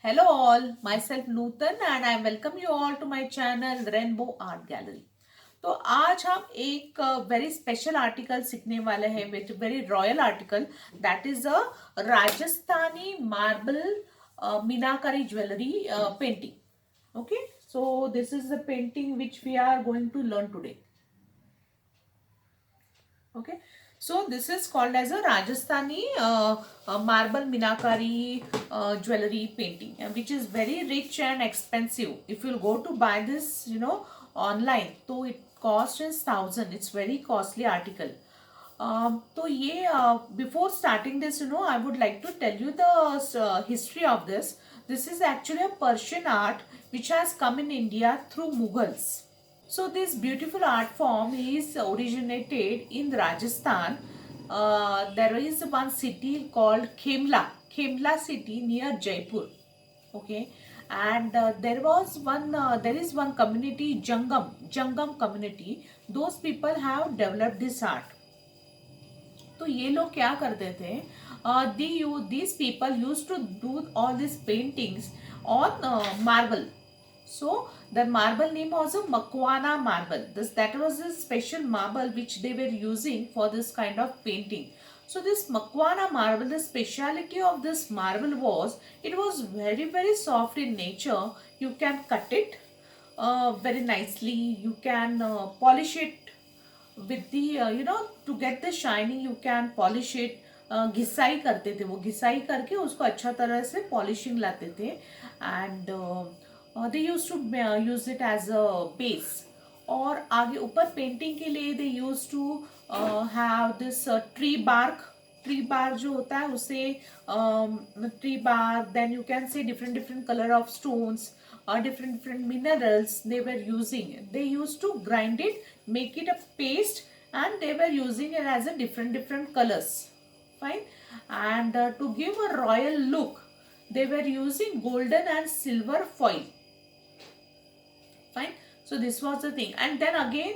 Hello all, myself Nutan and I welcome you all to my channel Rainbow Art Gallery. तो आज हम एक very special article सीखने वाले हैं, which very royal article that is a Rajasthani marble meenakari jewellery painting. Okay, so this is the painting which we are going to learn today. Okay, so this is called as a Rajasthani marble Minakari jewelry painting, which is very rich and expensive. If you go to buy this, online, so it costs is 1,000. It's very costly article. तो ये before starting this, I would like to tell you the history of this. This is actually a Persian art which has come in India through Mughals. So this beautiful art form is originated in Rajasthan. There is one city called Khemla city near Jaipur. Okay, and there is one community, Jangam community. Those people have developed this art. तो ये लोग क्या करते थे? These people used to do all these paintings on marble. So the marble name was a Makwana marble. That was a special marble which they were using for this kind of painting. So this Makwana marble, the speciality of this marble was it was very soft in nature. You can cut it very nicely. You can polish it with the to get the shining. You can polish it. घिसाई करते थे, वो घिसाई करके उसको अच्छा तरह से polishing लाते थे. And they use to use it as a base. और आगे ऊपर पेंटिंग के लिए they use to have this tree bar जो होता है उसे tree bar. Then you can say different different colour of stones or different minerals they were using. They used to grind it, make it a paste, and they were using it as a different colors. Fine. And to give a royal look, they were using golden and silver foil. Fine. So this was the thing. And then again,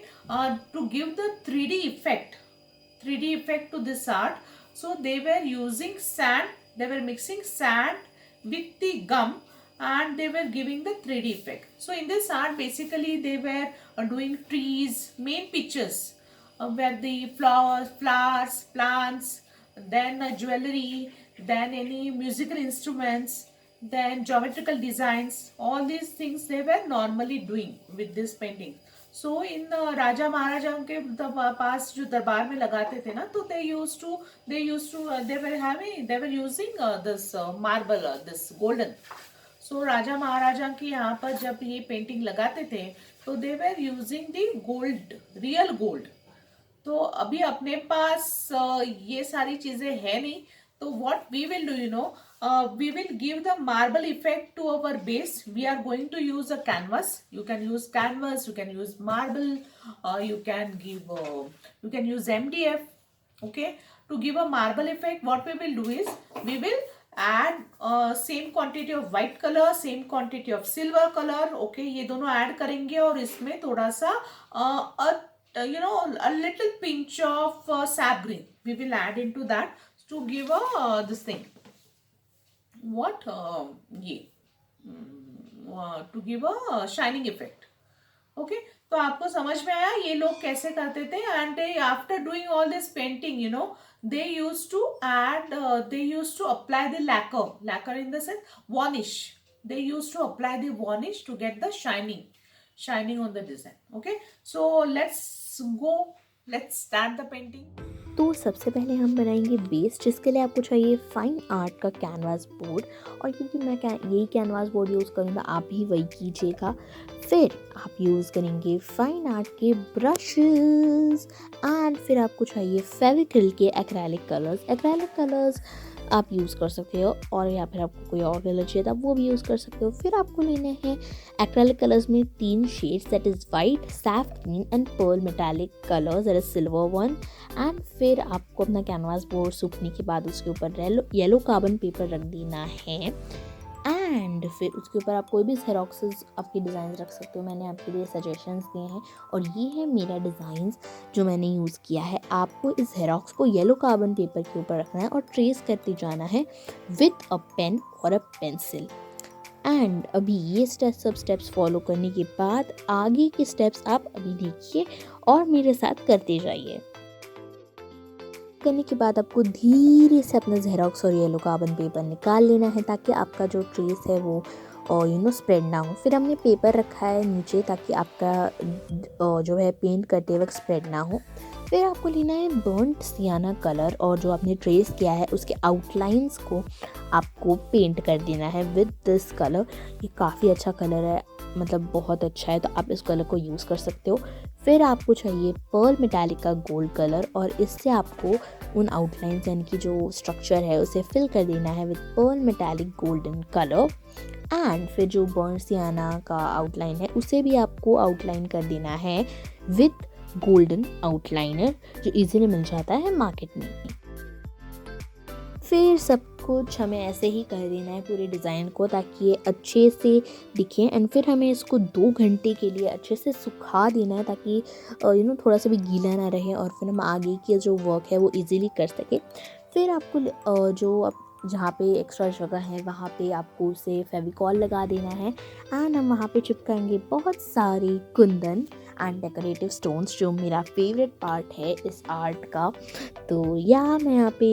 to give the 3D effect to this art, so they were using sand. They were mixing sand with the gum and they were giving the 3D effect. So in this art basically they were doing trees, main pictures where the flowers, plants, then jewelry, then any musical instruments, then geometrical designs. All these things they were normally doing with this painting. So in राजा महाराजाओं के पास जो दरबार में लगाते थे ना, तो they were using this marble, this golden. सो राजा महाराजा की यहाँ पर जब ये पेंटिंग लगाते थे तो they were using the gold, real gold. तो अभी अपने पास ये सारी चीजें है नहीं. तो what we will do, we will give the marble effect to our base. We are going to use a canvas. You can use canvas, you can use marble, you can use MDF. Okay, to give a marble effect, what we will do is we will add same quantity of white color, same quantity of silver color. Okay, ये दोनों add करेंगे और इसमें थोड़ा सा a little pinch of sap green we will add into that to give a this thing. What ये to give a shining effect. Okay, तो आपको समझ में आया ये लोग कैसे करते थे. And after doing all this painting, they used to add they used to apply the lacquer in the sense varnish. They used to apply the varnish to get the shining on the design. Okay, so let's start the painting. तो सबसे पहले हम बनाएंगे base, जिसके लिए आपको चाहिए fine art का कैनवास बोर्ड. और क्योंकि मैं यही कैनवास बोर्ड यूज़ करूँगा, आप भी वही कीजिएगा. फिर आप यूज़ करेंगे फाइन आर्ट के ब्रशेस. एंड फिर आपको चाहिए फेविक्रिल के एक्रेलिक कलर्स आप यूज़ कर सकते हो. और या फिर आपको कोई और कलर चाहिए था वो भी यूज़ कर सकते हो. फिर आपको लेने हैं एक्रेलिक कलर्स में 3 shades, that is white, Saif green and pearl metallic colours, that is silver one. And फिर आपको अपना कैनवास बोर्ड सूखने के बाद उसके ऊपर येलो कार्बन पेपर रख देना है. एंड फिर उसके ऊपर आप कोई भी जेरोक्सेस आपके डिज़ाइन रख सकते हो. मैंने आपके लिए सजेशंस दिए हैं और ये है मेरा डिज़ाइंस जो मैंने यूज़ किया है. आपको इस जेरोक्स को येलो कार्बन पेपर के ऊपर रखना है और ट्रेस करते जाना है विथ अ पेन और अ पेंसिल. एंड अभी ये सब स्टेप्स फॉलो करने के बाद आगे के स्टेप्स आप अभी देखिए और मेरे साथ करते जाइए। करने के बाद आपको धीरे से अपना ज़ेरॉक्स और येलो कार्बन पेपर निकाल लेना है ताकि आपका जो ट्रेस है वो स्प्रेड ना हो। फिर हमने पेपर रखा है नीचे ताकि आपका जो है पेंट करते वक्त स्प्रेड ना हो। फिर आपको लेना है बर्न्ट सियाना कलर और जो आपने ट्रेस किया है उसके आउटलाइंस को आपको पेंट कर देना है विद दिस कलर। ये काफ़ी अच्छा कलर है, मतलब बहुत अच्छा है, तो आप इस कलर को यूज़ कर सकते हो। फिर आपको चाहिए पर्ल मेटालिक का गोल्ड कलर और इससे आपको उन आउटलाइंस यानी कि जो स्ट्रक्चर है उसे फिल कर देना है with Perl metallic golden colour. And फिर जो बर्न्ट सियाना का आउटलाइन है उसे भी आपको आउटलाइन कर देना है विद गोल्डन आउटलाइनर जो इजीली मिल जाता है मार्केट में। फिर सब कुछ हमें ऐसे ही कर देना है पूरे डिज़ाइन को ताकि ये अच्छे से दिखे। एंड फिर हमें इसको 2 घंटे के लिए अच्छे से सुखा देना है ताकि थोड़ा सा भी गीला ना रहे और फिर हम आगे की जो वर्क है वो इजीली कर सके। फिर आपको जो आप जहाँ पे एक्स्ट्रा जगह है वहाँ पे आपको उसे फेविकॉल लगा देना है एंड हम वहाँ पे चिपकाएंगे बहुत सारे कुंदन एंड डेकोरेटिव स्टोन्स जो मेरा फेवरेट पार्ट है इस आर्ट का। तो मैं यहाँ पे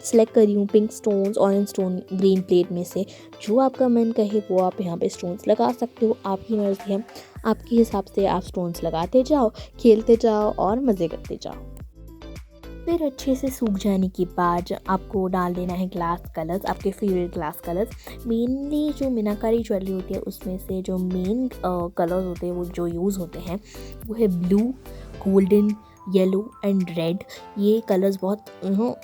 सिलेक्ट करी हूँ pink stones, orange stone, green plate में से जो आपका मन कहे वो आप यहाँ पे स्टोन्स लगा सकते हो। आपकी मर्ज़ी है, आपके हिसाब से आप स्टोन्स लगाते जाओ, खेलते जाओ और मज़े करते जाओ। फिर अच्छे से सूख जाने के बाद आपको डाल देना है ग्लास कलर्स, आपके फेवरेट ग्लास कलर्स। मेनली जो मीनाकारी ज्वेलरी होती है उसमें से जो मेन कलर्स होते हैं वो जो यूज़ होते हैं वो है blue, golden, yellow and red. ये कलर्स बहुत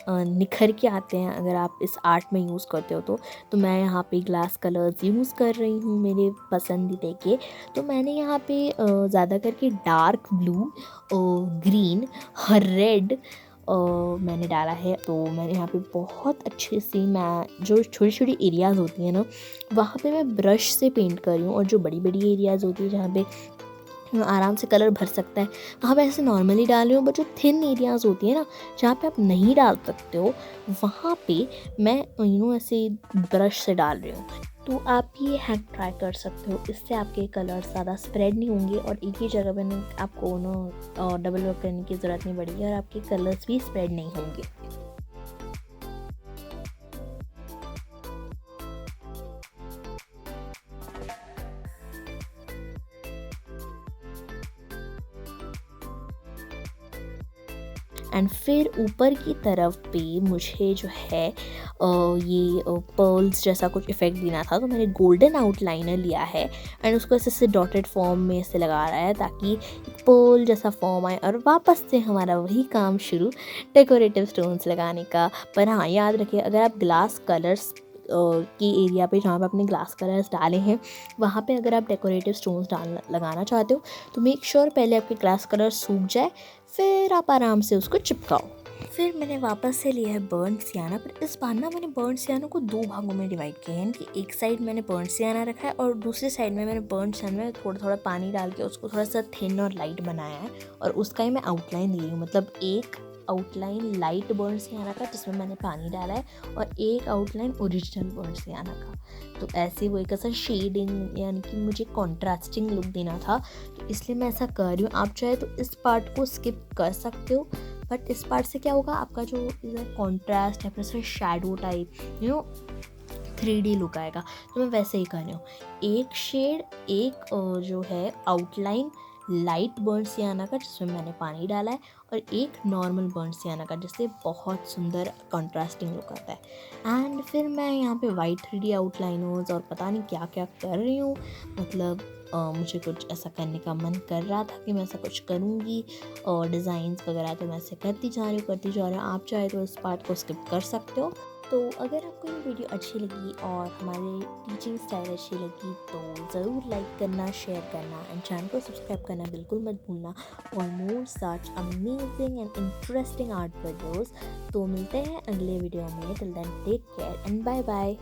निखर के आते हैं अगर आप इस आर्ट में यूज़ करते हो तो मैं यहाँ पे ग्लास कलर्स यूज़ कर रही हूँ मेरे पसंदीदे के। तो मैंने यहाँ पे ज़्यादा करके डार्क ब्लू, ग्रीन, रेड मैंने डाला है। तो मैंने यहाँ पे बहुत अच्छे से मैं जो छोटी छोटी एरियाज़ होती हैं ना वहाँ पे मैं ब्रश से पेंट कर रही हूँ और जो बड़ी बड़ी एरियाज़ होती है जहाँ पे आराम से कलर भर सकता है वहाँ पे ऐसे नॉर्मली डाल रही हूँ। बट जो थिन एरियाज़ होती है ना जहाँ पे आप नहीं डाल सकते हो वहाँ पे मैं ऐसे ब्रश से डाल रही हूँ। तो आप ये हैक ट्राई कर सकते हो, इससे आपके कलर्स ज़्यादा स्प्रेड नहीं होंगे और एक ही जगह पे आपको डबल वर्क करने की ज़रूरत नहीं पड़ेगी और आपके कलर्स भी स्प्रेड नहीं होंगे। एंड फिर ऊपर की तरफ पे मुझे जो है ये पर्ल्स जैसा कुछ इफ़ेक्ट देना था तो मैंने गोल्डन आउटलाइनर लिया है एंड उसको ऐसे डॉटेड फॉर्म में ऐसे लगा रहा है ताकि पर्ल जैसा फॉर्म आए और वापस से हमारा वही काम शुरू डेकोरेटिव स्टोन्स लगाने का। पर हाँ, याद रखिए अगर आप ग्लास कलर्स की एरिया पे जहाँ पे आपने ग्लास कलर्स डाले हैं वहाँ पे अगर आप डेकोरेटिव स्टोन्स लगाना चाहते हो तो मेक श्योर पहले आपके ग्लास कलर सूख जाए फिर आप आराम से उसको चिपकाओ। फिर मैंने वापस से लिया है बर्न्ट सियाना, पर इस बार ना मैंने बर्न्ट सियाना को 2 भागों में डिवाइड किया है। यानी कि एक साइड मैंने बर्न्ट सियाना रखा है और दूसरी साइड में मैंने बर्न्ट सियाना में थोड़ा थोड़ा पानी डाल के उसको थोड़ा सा थिन और लाइट बनाया है और उसका ही मैं आउटलाइन दे रही हूँ। मतलब एक आउटलाइन लाइट बर्न्ट सियाना का जिसमें मैंने पानी डाला है और एक आउटलाइन ओरिजिनल बर्न्ट सियाना का। तो ऐसे वो एक ऐसा शेडिंग यानी कि मुझे कॉन्ट्रास्टिंग लुक देना था तो इसलिए मैं ऐसा कर रही हूँ। आप चाहे तो इस पार्ट को स्किप कर सकते हो बट इस पार्ट से क्या होगा आपका जो कॉन्ट्रास्ट या फिर शैडो टाइप 3D लुक आएगा। तो मैं वैसे ही कर रही हूँ, एक शेड एक जो है आउटलाइन लाइट बर्न्ट सियाना का जिसमें मैंने पानी डाला है और एक नॉर्मल बर्न्ट सियाना का जिससे बहुत सुंदर कंट्रास्टिंग लुक आता है। एंड फिर मैं यहाँ पे वाइट 3D आउटलाइनर्स और पता नहीं क्या क्या कर रही हूँ। मतलब मुझे कुछ ऐसा करने का मन कर रहा था कि मैं ऐसा कुछ करूँगी और डिज़ाइंस वगैरह तो मैं ऐसे करती जा रही हूँ। आप चाहे तो इस पार्ट को स्किप कर सकते हो। तो अगर आपको ये वीडियो अच्छी लगी और हमारे टीचिंग स्टाइल अच्छी लगी तो ज़रूर लाइक करना, शेयर करना एंड चैनल को सब्सक्राइब करना बिल्कुल मत भूलना और more such amazing and interesting art videos. तो मिलते हैं अगले वीडियो में। Till then take care and bye bye.